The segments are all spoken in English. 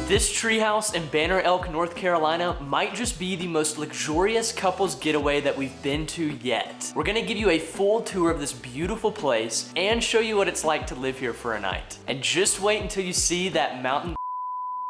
This treehouse in Banner Elk, North Carolina might just be the most luxurious couples getaway that we've been to yet. We're gonna give you a full tour of this beautiful place and show you what it's like to live here for a night. And just wait until you see that mountain.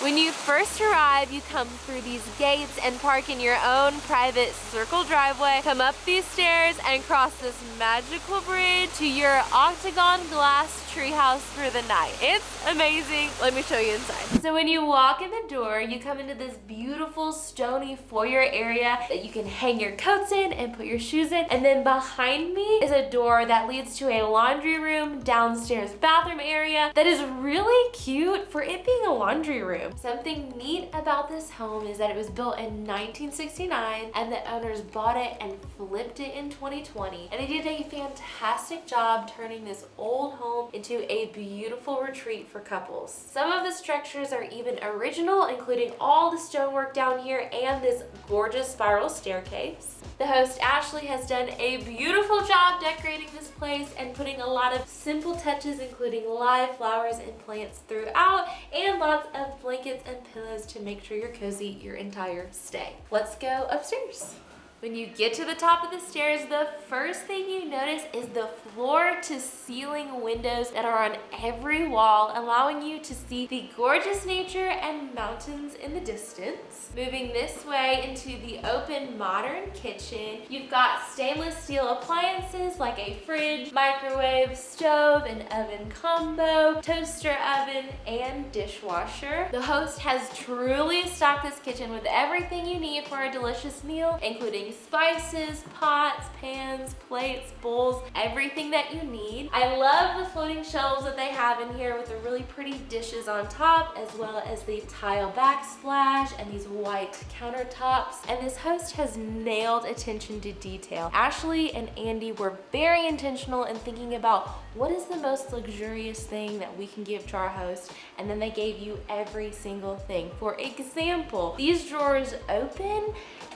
When you first arrive, you come through these gates and park in your own private circle driveway, come up these stairs and cross this magical bridge to your octagon glass treehouse for the night. It's amazing. Let me show you inside. So when you walk in the door, you come into this beautiful stony foyer area that you can hang your coats in and put your shoes in. And then behind me is a door that leads to a laundry room, downstairs bathroom area that is really cute for it being a laundry room. Something neat about this home is that it was built in 1969 and the owners bought it and flipped it in 2020. And they did a fantastic job turning this old home into a beautiful retreat for couples. Some of the structures are even original, including all the stonework down here and this gorgeous spiral staircase. The host Ashley has done a beautiful job decorating this place and putting a lot of simple touches, including live flowers and plants throughout, and lots of blankets and pillows to make sure you're cozy your entire stay. Let's go upstairs. When you get to the top of the stairs, the first thing you notice is the floor to ceiling windows that are on every wall, allowing you to see the gorgeous nature and mountains in the distance. Moving this way into the open modern kitchen, you've got stainless steel appliances like a fridge, microwave, stove, and oven combo, toaster oven, and dishwasher. The host has truly stocked this kitchen with everything you need for a delicious meal, including spices, pots, pans, plates, bowls, everything that you need. I love the floating shelves that they have in here with the really pretty dishes on top, as well as the tile backsplash and these white countertops. And this host has nailed attention to detail. Ashley and Andy were very intentional in thinking about what is the most luxurious thing that we can give to our host, and then they gave you every single thing. For example, these drawers open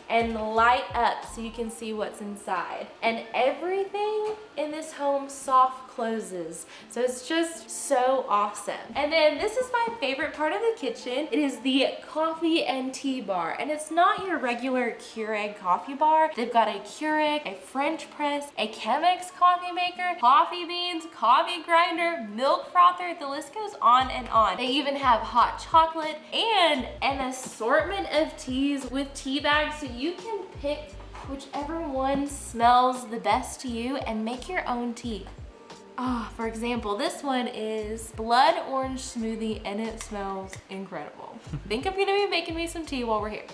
and light up so you can see what's inside. And everything in this home soft closes. So it's just so awesome. And then this is my favorite part of the kitchen. It is the coffee and tea bar. And it's not your regular Keurig coffee bar. They've got a Keurig, a French press, a Chemex coffee maker, coffee beans, coffee grinder, milk frother, the list goes on and on. They even have hot chocolate and an assortment of teas with tea bags, so you can pick whichever one smells the best to you and make your own tea. For example, this one is blood orange smoothie and it smells incredible. I think I'm gonna be making me some tea while we're here.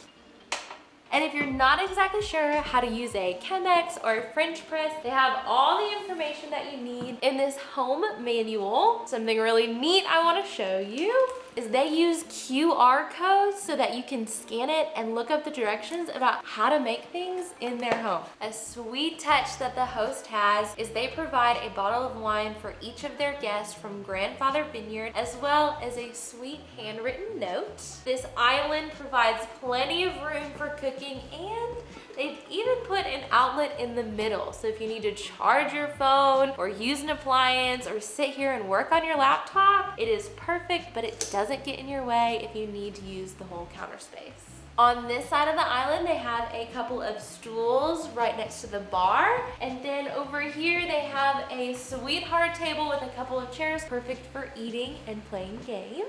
And if you're not exactly sure how to use a Chemex or a French press, they have all the information that you need in this home manual. Something really neat I want to show you is they use QR codes so that you can scan it and look up the directions about how to make things in their home. A sweet touch that the host has is they provide a bottle of wine for each of their guests from Grandfather Vineyard, as well as a sweet handwritten note. This island provides plenty of room for cooking, and they've even put an outlet in the middle. So if you need to charge your phone or use an appliance or sit here and work on your laptop, it is perfect, but it doesn't get in your way if you need to use the whole counter space. On this side of the island, they have a couple of stools right next to the bar. And then over here, they have a sweetheart table with a couple of chairs, perfect for eating and playing games.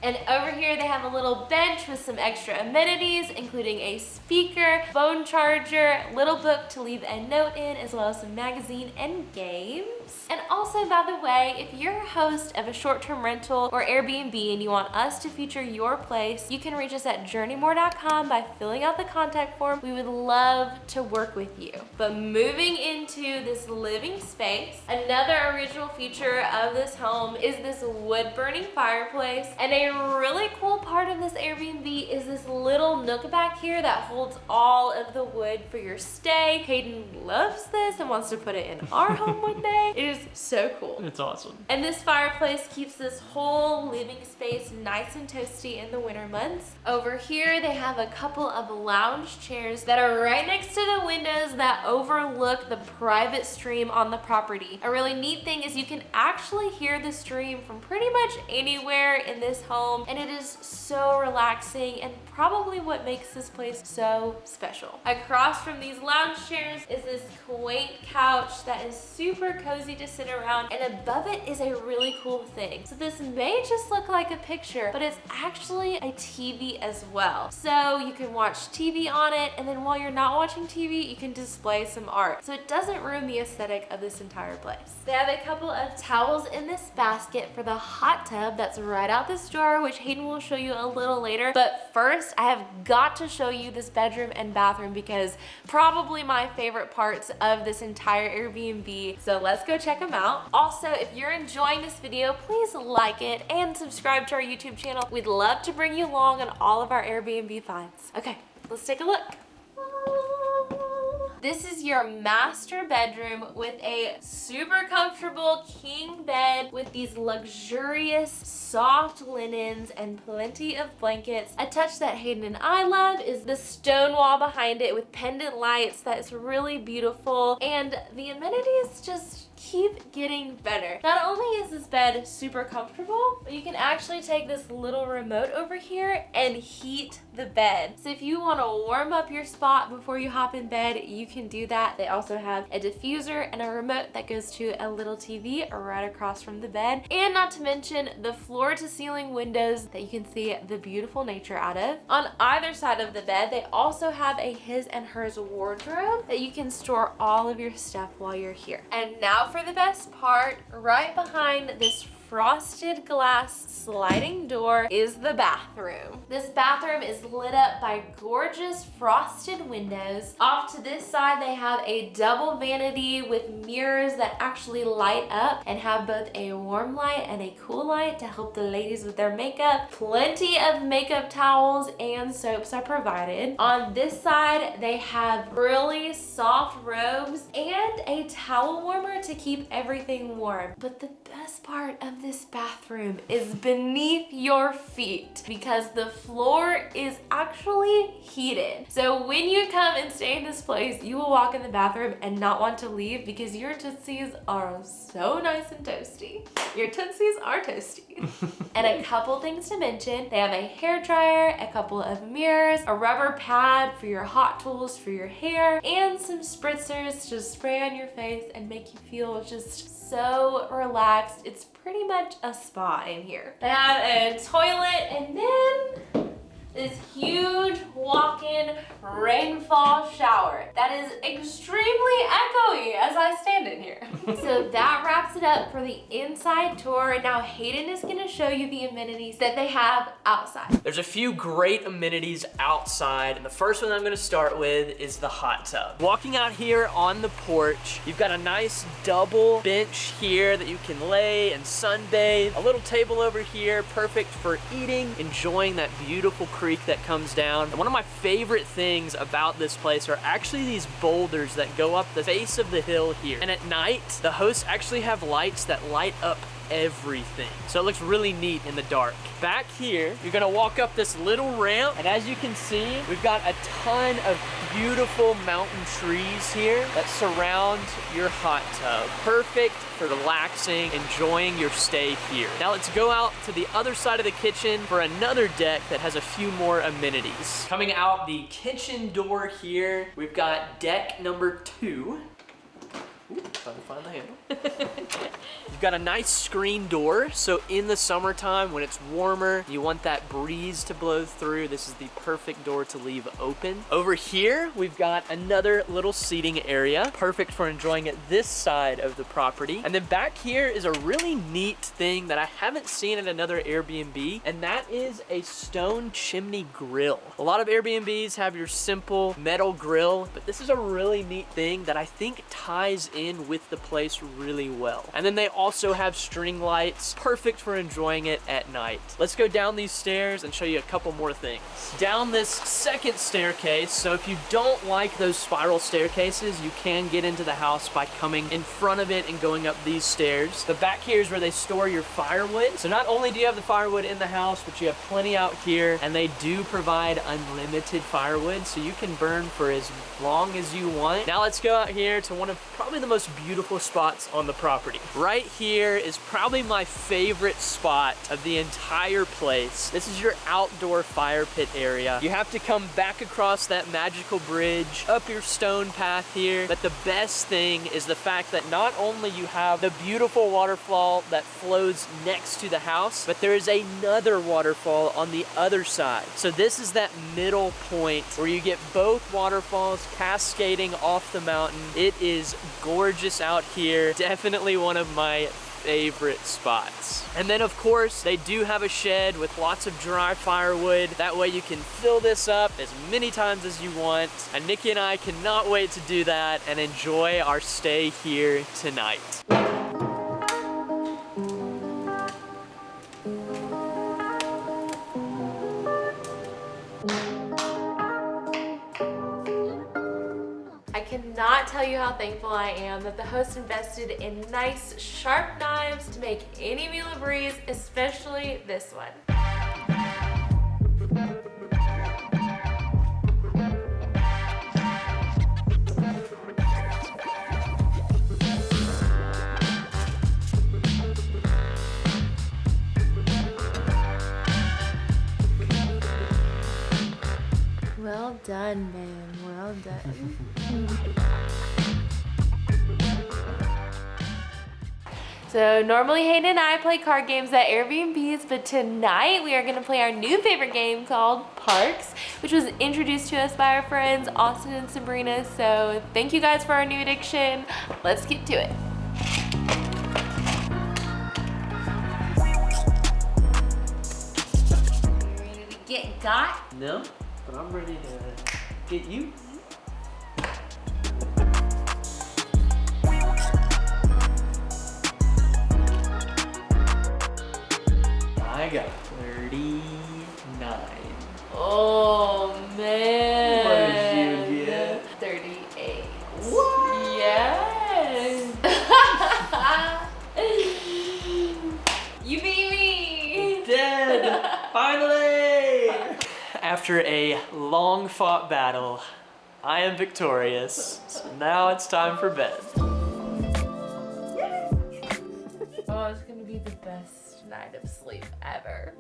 And over here they have a little bench with some extra amenities, including a speaker, phone charger, little book to leave a note in, as well as some magazine and games. And also, by the way, if you're a host of a short-term rental or Airbnb and you want us to feature your place, you can reach us at journeymore.com by filling out the contact form. We would love to work with you. But moving into this living space, another original feature of this home is this wood-burning fireplace. And a really cool part of this Airbnb is this little nook back here that holds all of the wood for your stay. Hayden loves this and wants to put it in our home one day. It is so cool. It's awesome. And this fireplace keeps this whole living space nice and toasty in the winter months. Over here, they have a couple of lounge chairs that are right next to the windows that overlook the private stream on the property. A really neat thing is you can actually hear the stream from pretty much anywhere in this home, and it is so relaxing and probably what makes this place so special. Across from these lounge chairs is this quaint couch that is super cozy to sit around, and above it is a really cool thing. So this may just look like a picture, but it's actually a TV as well. So you can watch TV on it, and then while you're not watching TV, you can display some art. So it doesn't ruin the aesthetic of this entire place. They have a couple of towels in this basket for the hot tub that's right out this door, which Hayden will show you a little later. But first, I have got to show you this bedroom and bathroom because probably my favorite parts of this entire Airbnb. So let's go check them out. Also, if you're enjoying this video, please like it and subscribe to our YouTube channel. We'd love to bring you along on all of our Airbnb finds. Okay, let's take a look. This is your master bedroom with a super comfortable king bed with these luxurious soft linens and plenty of blankets. A touch that Hayden and I love is the stone wall behind it with pendant lights that is really beautiful, and the amenities just keep getting better. Not only is this bed super comfortable, but you can actually take this little remote over here and heat the bed. So if you want to warm up your spot before you hop in bed, you can do that. They also have a diffuser and a remote that goes to a little TV right across from the bed. And not to mention the floor to ceiling windows that you can see the beautiful nature out of. On either side of the bed, they also have a his and hers wardrobe that you can store all of your stuff while you're here. And now for the best part, right behind this frosted glass sliding door is the bathroom. This bathroom is lit up by gorgeous frosted windows. Off to this side, they have a double vanity with mirrors that actually light up and have both a warm light and a cool light to help the ladies with their makeup. Plenty of makeup towels and soaps are provided. On this side, they have really soft robes and a towel warmer to keep everything warm. But the best part of this bathroom is beneath your feet because the floor is actually heated. So when you come and stay in this place, you will walk in the bathroom and not want to leave because your tootsies are so nice and toasty. Your tootsies are toasty. And a couple things to mention, they have a hair dryer, a couple of mirrors, a rubber pad for your hot tools for your hair, and some spritzers to spray on your face and make you feel just so relaxed. It's pretty much a spa in here. They have a toilet and then this huge walk-in rainfall shower that is extremely echoey as I stand in here. So that wraps it up for the inside tour. Now Hayden is gonna show you the amenities that they have outside. There's a few great amenities outside, and the first one I'm gonna start with is the hot tub. Walking out here on the porch, you've got a nice double bench here that you can lay and sunbathe. A little table over here, perfect for eating, enjoying that beautiful creek that comes down. And one of my favorite things about this place are actually these boulders that go up the face of the hill here. And at night, the hosts actually have lights that light up everything. So it looks really neat in the dark. Back here, you're gonna walk up this little ramp, and as you can see, we've got a ton of beautiful mountain trees here that surround your hot tub. Perfect for relaxing, enjoying your stay here. Now let's go out to the other side of the kitchen for another deck that has a few more amenities. Coming out the kitchen door here, we've got deck number 2. Ooh, trying to find the handle. You've got a nice screen door, so in the summertime when it's warmer, you want that breeze to blow through, this is the perfect door to leave open. Over here, we've got another little seating area, perfect for enjoying it this side of the property. And then back here is a really neat thing that I haven't seen at another Airbnb, and that is a stone chimney grill. A lot of Airbnbs have your simple metal grill, but this is a really neat thing that I think ties in with the place really well. And then they also have string lights, perfect for enjoying it at night. Let's go down these stairs and show you a couple more things. Down this second staircase, so if you don't like those spiral staircases, you can get into the house by coming in front of it and going up these stairs. The back here is where they store your firewood. So not only do you have the firewood in the house, but you have plenty out here, and they do provide unlimited firewood, so you can burn for as long as you want. Now let's go out here to one of probably the most beautiful spots on the property. Right here is probably my favorite spot of the entire place. This is your outdoor fire pit area. You have to come back across that magical bridge, up your stone path here. But the best thing is the fact that not only you have the beautiful waterfall that flows next to the house, but there is another waterfall on the other side. So this is that middle point where you get both waterfalls cascading off the mountain. It is gorgeous out here. Definitely one of my favorite spots. And then of course, they do have a shed with lots of dry firewood. That way you can fill this up as many times as you want. And Nikki and I cannot wait to do that and enjoy our stay here tonight. I cannot tell you how thankful I am that the host invested in nice, sharp knives to make any meal a breeze, especially this one. Well done, man. Well done. So normally Hayden and I play card games at Airbnbs, but tonight we are gonna play our new favorite game called Parks, which was introduced to us by our friends Austin and Sabrina. So thank you guys for our new addiction. Let's get to it. Ready to get got? No, but I'm ready to get you. I got 39. Oh man. What did you get? 38. What? Yes. You beat me. Dead! Finally! After a long fought battle, I am victorious. So now it's time for bed. Oh, it's gonna be the best night of sleep ever.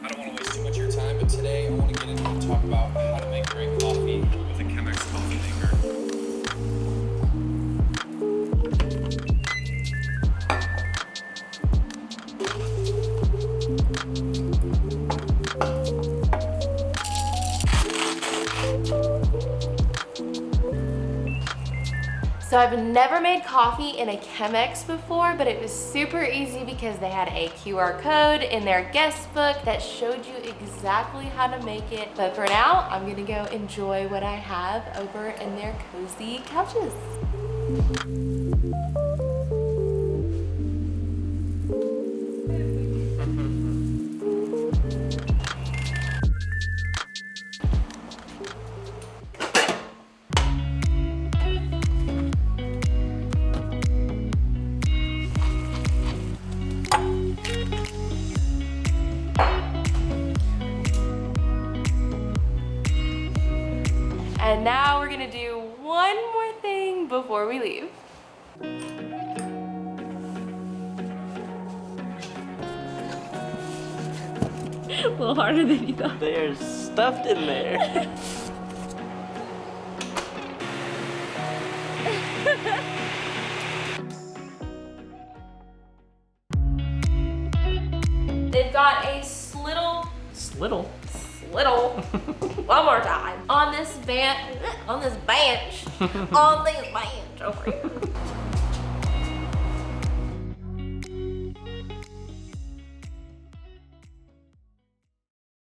I don't want to waste too much of your time, but today I want to get into and talk about how to make great coffee with a Chemex coffee maker. So I've never made coffee in a Chemex before, but it was super easy because they had a QR code in their guest book that showed you exactly how to make it. But for now, I'm gonna go enjoy what I have over in their cozy couches. And now we're gonna do one more thing before we leave. A little harder than you thought. They are stuffed in there. They've got a slittle. Little. One more time. On this bench over here.